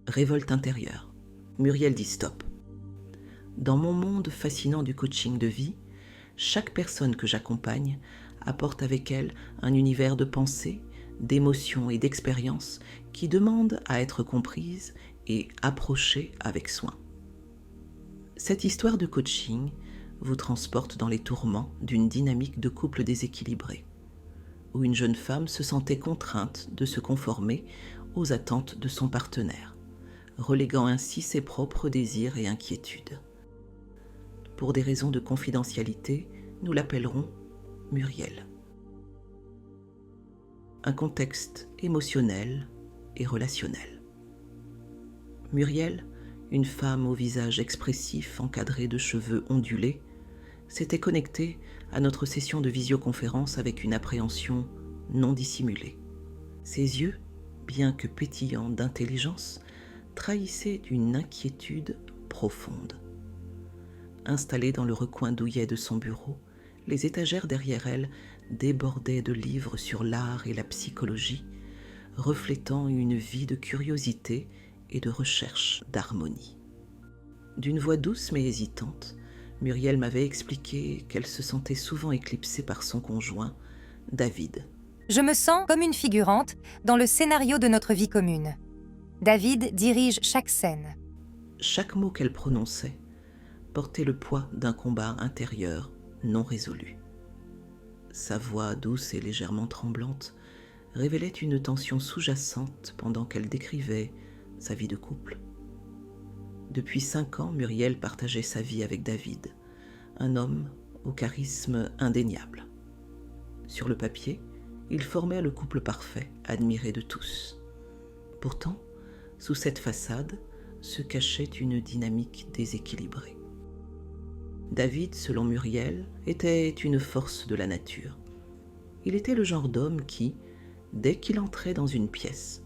Révolte intérieure. Muriel dit stop. Dans mon monde fascinant du coaching de vie, chaque personne que j'accompagne apporte avec elle un univers de pensée, d'émotions et d'expériences qui demande à être comprise et approchée avec soin. Cette histoire de coaching vous transporte dans les tourments d'une dynamique de couple déséquilibré, où une jeune femme se sentait contrainte de se conformer aux attentes de son partenaire, reléguant ainsi ses propres désirs et inquiétudes. Pour des raisons de confidentialité, nous l'appellerons Muriel. Un contexte émotionnel et relationnel. Muriel, une femme au visage expressif encadré de cheveux ondulés, s'était connectée à notre session de visioconférence avec une appréhension non dissimulée. Ses yeux, bien que pétillants d'intelligence, trahissaient une inquiétude profonde. Installée dans le recoin douillet de son bureau, les étagères derrière elle débordaient de livres sur l'art et la psychologie, reflétant une vie de curiosité et de recherche d'harmonie. D'une voix douce mais hésitante, Muriel m'avait expliqué qu'elle se sentait souvent éclipsée par son conjoint, David. Je me sens comme une figurante dans le scénario de notre vie commune. David dirige chaque scène. Chaque mot qu'elle prononçait portait le poids d'un combat intérieur non résolu. Sa voix douce et légèrement tremblante révélait une tension sous-jacente pendant qu'elle décrivait sa vie de couple. Depuis 5 ans, Muriel partageait sa vie avec David, un homme au charisme indéniable. Sur le papier, il formait le couple parfait, admiré de tous. Pourtant, sous cette façade se cachait une dynamique déséquilibrée. David, selon Muriel, était une force de la nature. Il était le genre d'homme qui, dès qu'il entrait dans une pièce,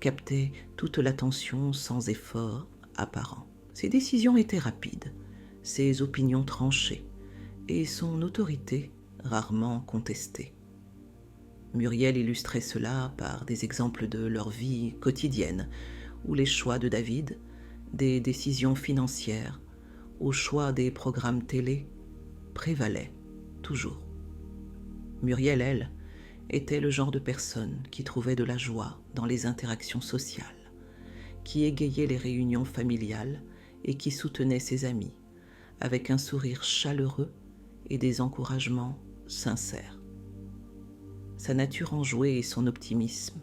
captait toute l'attention sans effort apparent. Ses décisions étaient rapides, ses opinions tranchées et son autorité rarement contestée. Muriel illustrait cela par des exemples de leur vie quotidienne, où les choix de David, des décisions financières, au choix des programmes télé, prévalaient toujours. Muriel, elle, était le genre de personne qui trouvait de la joie dans les interactions sociales, qui égayait les réunions familiales et qui soutenait ses amis, avec un sourire chaleureux et des encouragements sincères. Sa nature enjouée et son optimisme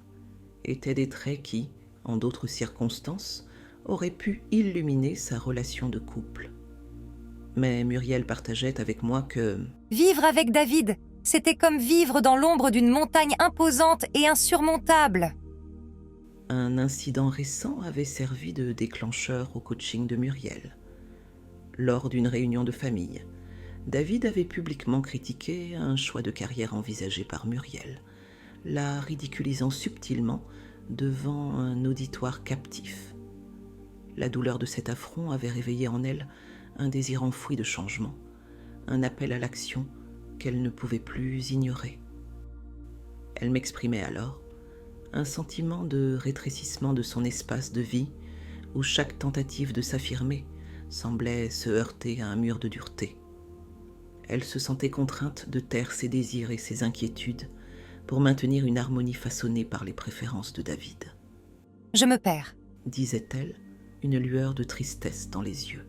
étaient des traits qui, en d'autres circonstances, auraient pu illuminer sa relation de couple. Mais Muriel partageait avec moi que Vivre avec David, c'était comme vivre dans l'ombre d'une montagne imposante et insurmontable. un incident récent avait servi de déclencheur au coaching de Muriel. Lors d'une réunion de famille, David avait publiquement critiqué un choix de carrière envisagé par Muriel, la ridiculisant subtilement devant un auditoire captif. La douleur de cet affront avait réveillé en elle un désir enfoui de changement, un appel à l'action qu'elle ne pouvait plus ignorer. Elle m'exprimait alors un sentiment de rétrécissement de son espace de vie où chaque tentative de s'affirmer semblait se heurter à un mur de dureté. Elle se sentait contrainte de taire ses désirs et ses inquiétudes pour maintenir une harmonie façonnée par les préférences de David. « Je me perds. » disait-elle, une lueur de tristesse dans les yeux.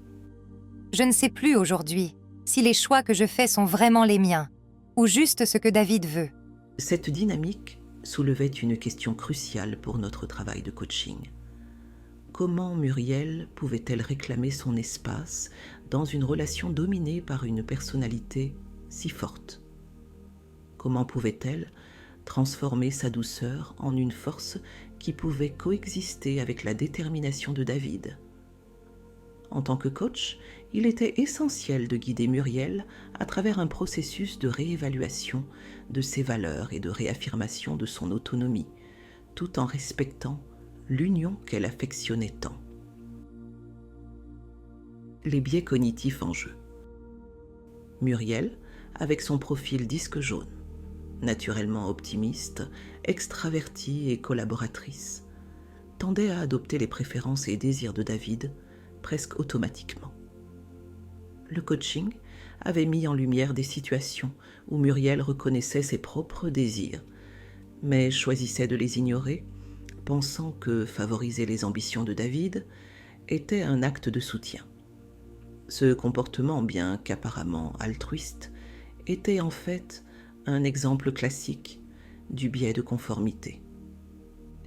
Je ne sais plus aujourd'hui si les choix que je fais sont vraiment les miens, ou juste ce que David veut. Cette dynamique soulevait une question cruciale pour notre travail de coaching. Comment Muriel pouvait-elle réclamer son espace dans une relation dominée par une personnalité si forte? Comment pouvait-elle transformer sa douceur en une force qui pouvait coexister avec la détermination de David? En tant que coach, il était essentiel de guider Muriel à travers un processus de réévaluation de ses valeurs et de réaffirmation de son autonomie, tout en respectant l'union qu'elle affectionnait tant. Les biais cognitifs en jeu. Muriel, avec son profil disque jaune, naturellement optimiste, extravertie et collaboratrice, tendait à adopter les préférences et désirs de David presque automatiquement. Le coaching avait mis en lumière des situations où Muriel reconnaissait ses propres désirs, mais choisissait de les ignorer, pensant que favoriser les ambitions de David était un acte de soutien. Ce comportement, bien qu'apparemment altruiste, était en fait un exemple classique du biais de conformité.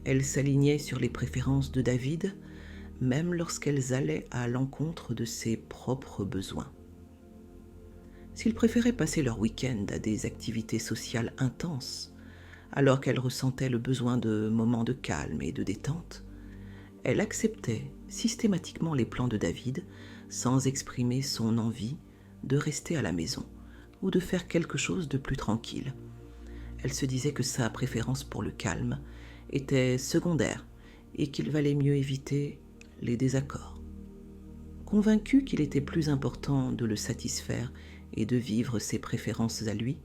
Elle s'alignait sur les préférences de David, même lorsqu'elles allaient à l'encontre de ses propres besoins. S'ils préféraient passer leur week-end à des activités sociales intenses, alors qu'elle ressentait le besoin de moments de calme et de détente, elle acceptait systématiquement les plans de David sans exprimer son envie de rester à la maison ou de faire quelque chose de plus tranquille. Elle se disait que sa préférence pour le calme était secondaire et qu'il valait mieux éviter les désaccords. Convaincue qu'il était plus important de le satisfaire et de vivre ses préférences à lui,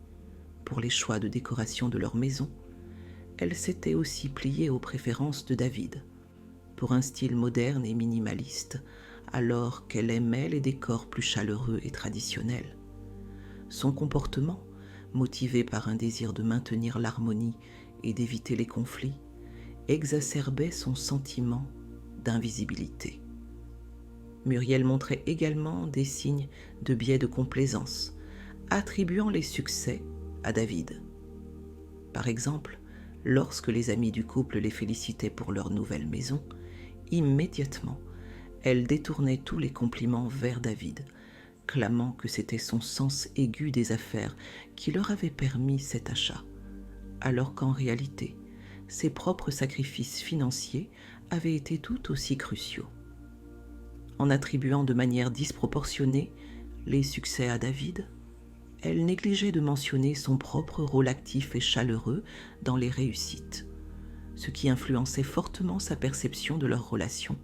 pour les choix de décoration de leur maison, elle s'était aussi pliée aux préférences de David, pour un style moderne et minimaliste, alors qu'elle aimait les décors plus chaleureux et traditionnels. Son comportement, motivé par un désir de maintenir l'harmonie et d'éviter les conflits, exacerbait son sentiment d'invisibilité. Muriel montrait également des signes de biais de complaisance, attribuant les succès à David. Par exemple, lorsque les amis du couple les félicitaient pour leur nouvelle maison, immédiatement, elle détournait tous les compliments vers David, clamant que c'était son sens aigu des affaires qui leur avait permis cet achat, alors qu'en réalité, ses propres sacrifices financiers avaient été tout aussi cruciaux. En attribuant de manière disproportionnée les succès à David, elle négligeait de mentionner son propre rôle actif et chaleureux dans les réussites, ce qui influençait fortement sa perception de leur relation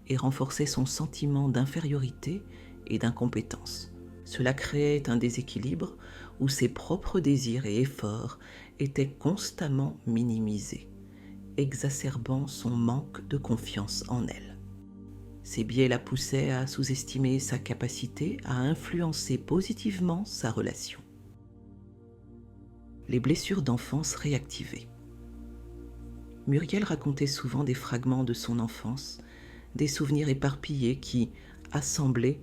et renforçait son sentiment d'infériorité et d'incompétence. Cela créait un déséquilibre où ses propres désirs et efforts étaient constamment minimisés, exacerbant son manque de confiance en elle. Ces biais la poussaient à sous-estimer sa capacité à influencer positivement sa relation. Les blessures d'enfance réactivées. Muriel racontait souvent des fragments de son enfance, des souvenirs éparpillés qui, assemblés,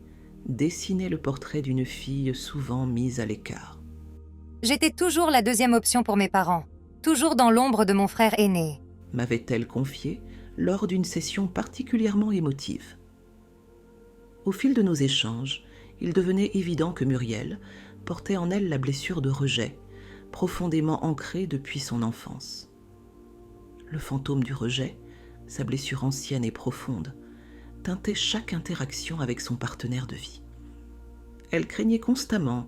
dessinaient le portrait d'une fille souvent mise à l'écart. J'étais toujours la deuxième option pour mes parents, toujours dans l'ombre de mon frère aîné, m'avait-elle confié lors d'une session particulièrement émotive. Au fil de nos échanges, il devenait évident que Muriel portait en elle la blessure de rejet, profondément ancrée depuis son enfance. Le fantôme du rejet, sa blessure ancienne et profonde, teintait chaque interaction avec son partenaire de vie. Elle craignait constamment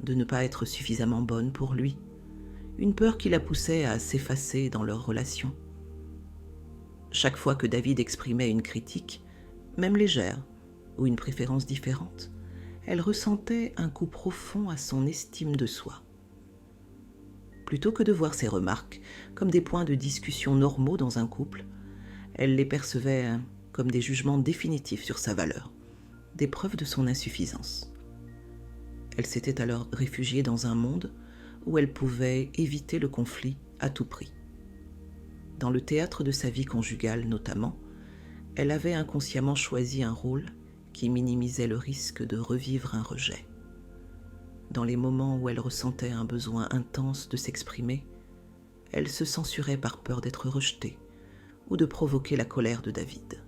de ne pas être suffisamment bonne pour lui, une peur qui la poussait à s'effacer dans leur relation. Chaque fois que David exprimait une critique, même légère, ou une préférence différente, elle ressentait un coup profond à son estime de soi. Plutôt que de voir ces remarques comme des points de discussion normaux dans un couple, elle les percevait comme des jugements définitifs sur sa valeur, des preuves de son insuffisance. Elle s'était alors réfugiée dans un monde où elle pouvait éviter le conflit à tout prix. Dans le théâtre de sa vie conjugale notamment, elle avait inconsciemment choisi un rôle qui minimisait le risque de revivre un rejet. Dans les moments où elle ressentait un besoin intense de s'exprimer, elle se censurait par peur d'être rejetée ou de provoquer la colère de David.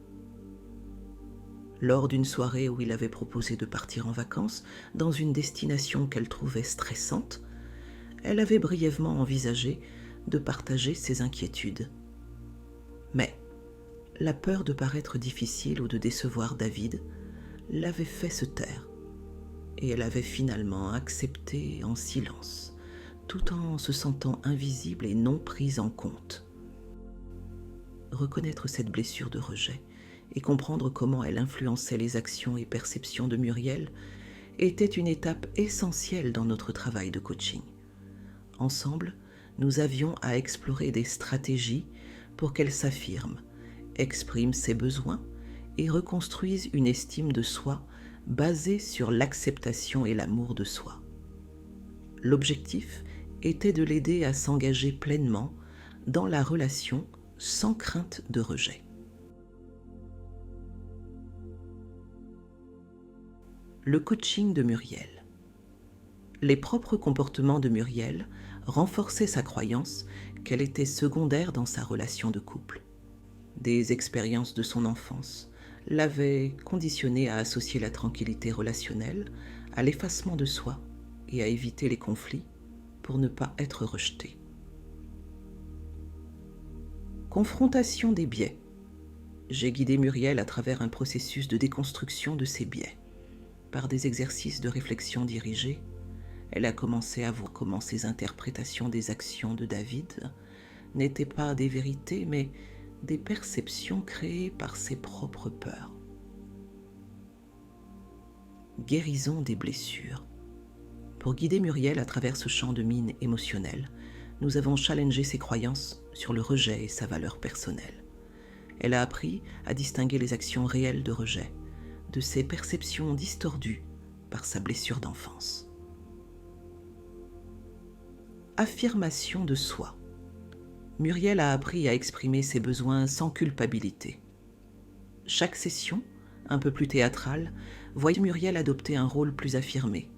Lors d'une soirée où il avait proposé de partir en vacances dans une destination qu'elle trouvait stressante, elle avait brièvement envisagé de partager ses inquiétudes. Mais la peur de paraître difficile ou de décevoir David l'avait fait se taire, et elle avait finalement accepté en silence, tout en se sentant invisible et non prise en compte. Reconnaître cette blessure de rejet et comprendre comment elle influençait les actions et perceptions de Muriel était une étape essentielle dans notre travail de coaching. Ensemble, nous avions à explorer des stratégies pour qu'elle s'affirme expriment ses besoins et reconstruisent une estime de soi basée sur l'acceptation et l'amour de soi. L'objectif était de l'aider à s'engager pleinement dans la relation sans crainte de rejet. Le coaching de Muriel. Les propres comportements de Muriel renforçaient sa croyance qu'elle était secondaire dans sa relation de couple. Des expériences de son enfance l'avaient conditionnée à associer la tranquillité relationnelle à l'effacement de soi et à éviter les conflits pour ne pas être rejetée. Confrontation des biais. J'ai guidé Muriel à travers un processus de déconstruction de ses biais. Par des exercices de réflexion dirigés, elle a commencé à voir comment ses interprétations des actions de David n'étaient pas des vérités, mais des perceptions créées par ses propres peurs. Guérison des blessures. Pour guider Muriel à travers ce champ de mine émotionnel, nous avons challengé ses croyances sur le rejet et sa valeur personnelle. Elle a appris à distinguer les actions réelles de rejet de ses perceptions distordues par sa blessure d'enfance. Affirmation de soi. Muriel a appris à exprimer ses besoins sans culpabilité. Chaque session, un peu plus théâtrale, voyait Muriel adopter un rôle plus affirmé,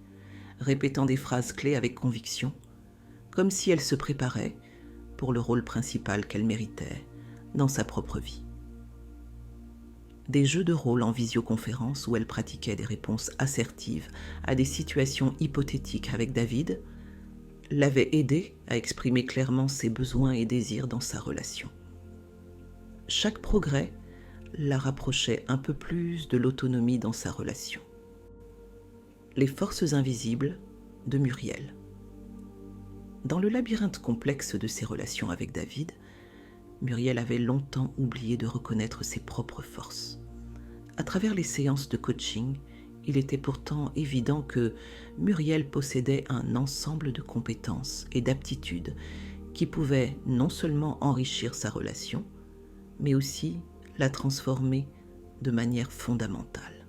répétant des phrases clés avec conviction, comme si elle se préparait pour le rôle principal qu'elle méritait dans sa propre vie. Des jeux de rôle en visioconférence où elle pratiquait des réponses assertives à des situations hypothétiques avec David l'avaient aidée à exprimer clairement ses besoins et désirs dans sa relation. Chaque progrès la rapprochait un peu plus de l'autonomie dans sa relation. Les forces invisibles de Muriel. Dans le labyrinthe complexe de ses relations avec David, Muriel avait longtemps oublié de reconnaître ses propres forces. À travers les séances de coaching, il était pourtant évident que Muriel possédait un ensemble de compétences et d'aptitudes qui pouvaient non seulement enrichir sa relation, mais aussi la transformer de manière fondamentale.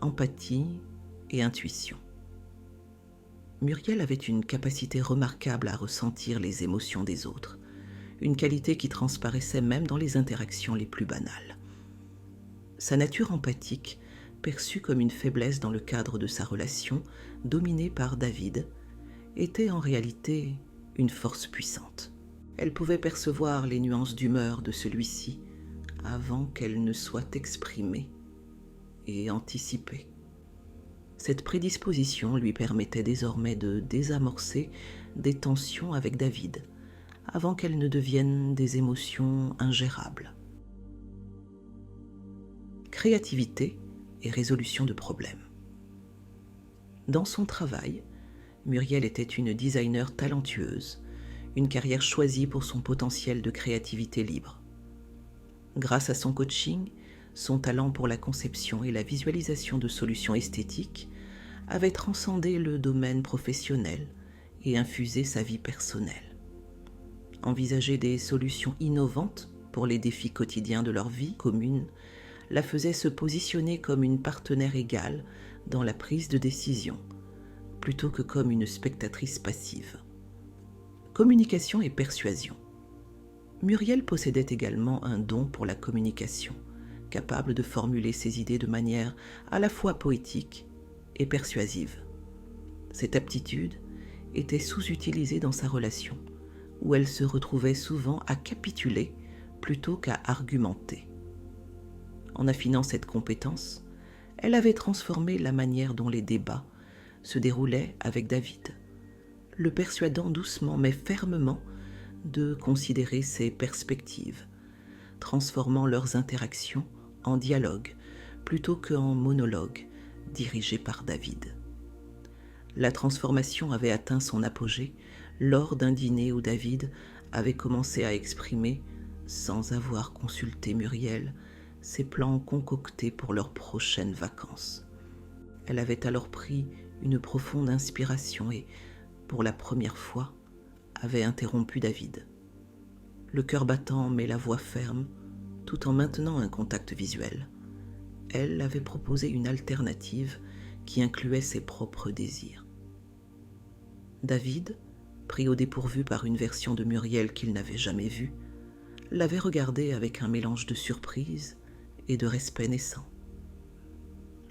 Empathie et intuition. Muriel avait une capacité remarquable à ressentir les émotions des autres, une qualité qui transparaissait même dans les interactions les plus banales. Sa nature empathique, perçue comme une faiblesse dans le cadre de sa relation dominée par David, était en réalité une force puissante. Elle pouvait percevoir les nuances d'humeur de celui-ci avant qu'elles ne soient exprimées et anticipées. Cette prédisposition lui permettait désormais de désamorcer des tensions avec David, avant qu'elles ne deviennent des émotions ingérables. Créativité et résolution de problèmes. Dans son travail, Muriel était une designer talentueuse, une carrière choisie pour son potentiel de créativité libre. Grâce à son coaching, son talent pour la conception et la visualisation de solutions esthétiques avait transcendé le domaine professionnel et infusé sa vie personnelle. Envisager des solutions innovantes pour les défis quotidiens de leur vie commune la faisait se positionner comme une partenaire égale dans la prise de décision, plutôt que comme une spectatrice passive. Communication et persuasion. Muriel possédait également un don pour la communication, capable de formuler ses idées de manière à la fois poétique et persuasive. Cette aptitude était sous-utilisée dans sa relation, où elle se retrouvait souvent à capituler plutôt qu'à argumenter. En affinant cette compétence, elle avait transformé la manière dont les débats se déroulaient avec David, le persuadant doucement mais fermement de considérer ses perspectives, transformant leurs interactions en dialogue plutôt qu'en monologue dirigé par David. La transformation avait atteint son apogée lors d'un dîner où David avait commencé à exprimer, sans avoir consulté Muriel, ses plans concoctés pour leurs prochaines vacances. Elle avait alors pris une profonde inspiration et, pour la première fois, avait interrompu David. Le cœur battant mais la voix ferme, tout en maintenant un contact visuel. Elle avait proposé une alternative qui incluait ses propres désirs. David, pris au dépourvu par une version de Muriel qu'il n'avait jamais vue, l'avait regardée avec un mélange de surprise et de respect naissant.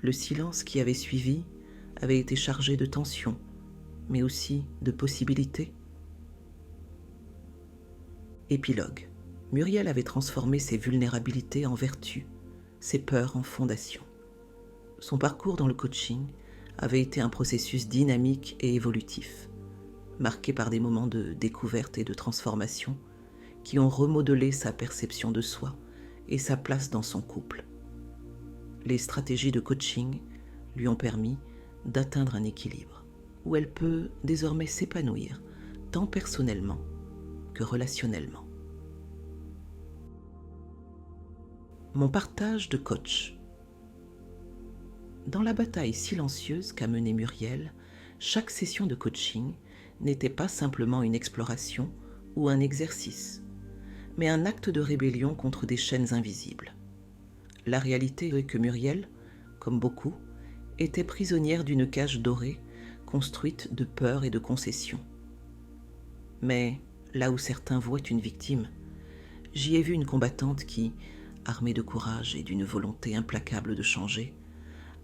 Le silence qui avait suivi avait été chargé de tension, mais aussi de possibilités. Épilogue. Muriel avait transformé ses vulnérabilités en vertus, ses peurs en fondations. Son parcours dans le coaching avait été un processus dynamique et évolutif, marqué par des moments de découverte et de transformation qui ont remodelé sa perception de soi et sa place dans son couple. Les stratégies de coaching lui ont permis d'atteindre un équilibre où elle peut désormais s'épanouir tant personnellement que relationnellement. Mon partage de coach. Dans la bataille silencieuse qu'a menée Muriel, chaque session de coaching n'était pas simplement une exploration ou un exercice, mais un acte de rébellion contre des chaînes invisibles. La réalité est que Muriel, comme beaucoup, était prisonnière d'une cage dorée construite de peur et de concessions. Mais là où certains voient une victime, j'y ai vu une combattante qui, armée de courage et d'une volonté implacable de changer,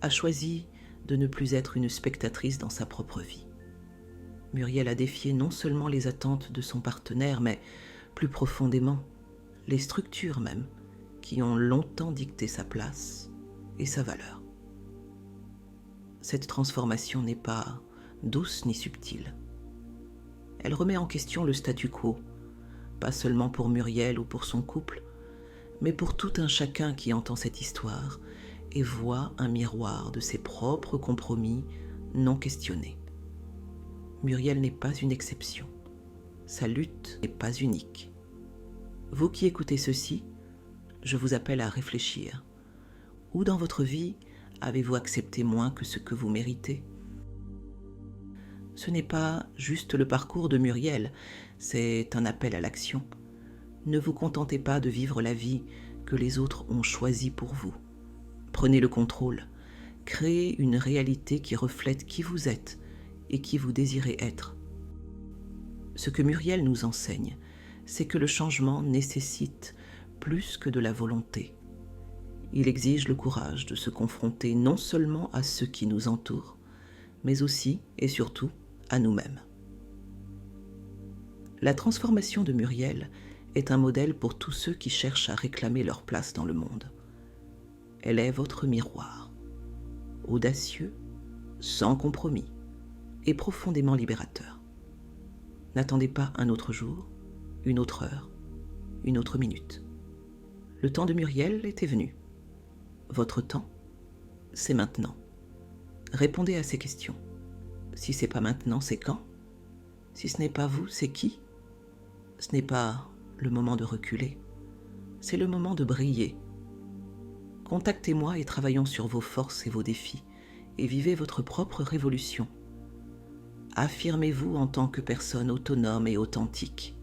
a choisi de ne plus être une spectatrice dans sa propre vie. Muriel a défié non seulement les attentes de son partenaire, mais plus profondément, les structures même, qui ont longtemps dicté sa place et sa valeur. Cette transformation n'est pas douce ni subtile. Elle remet en question le statu quo, pas seulement pour Muriel ou pour son couple, mais pour tout un chacun qui entend cette histoire et voit un miroir de ses propres compromis non questionnés. Muriel n'est pas une exception. Sa lutte n'est pas unique. Vous qui écoutez ceci, je vous appelle à réfléchir. Où dans votre vie avez-vous accepté moins que ce que vous méritez ? Ce n'est pas juste le parcours de Muriel, c'est un appel à l'action. Ne vous contentez pas de vivre la vie que les autres ont choisie pour vous. Prenez le contrôle. Créez une réalité qui reflète qui vous êtes et qui vous désirez être. Ce que Muriel nous enseigne, c'est que le changement nécessite plus que de la volonté. Il exige le courage de se confronter non seulement à ceux qui nous entourent, mais aussi et surtout à nous-mêmes. La transformation de Muriel est un modèle pour tous ceux qui cherchent à réclamer leur place dans le monde. Elle est votre miroir, audacieux, sans compromis et profondément libérateur. N'attendez pas un autre jour, une autre heure, une autre minute. Le temps de Muriel était venu. Votre temps, c'est maintenant. Répondez à ces questions. Si c'est pas maintenant, c'est quand ? Si ce n'est pas vous, c'est qui ? Ce n'est pas le moment de reculer, c'est le moment de briller. Contactez-moi et travaillons sur vos forces et vos défis, et vivez votre propre révolution. Affirmez-vous en tant que personne autonome et authentique.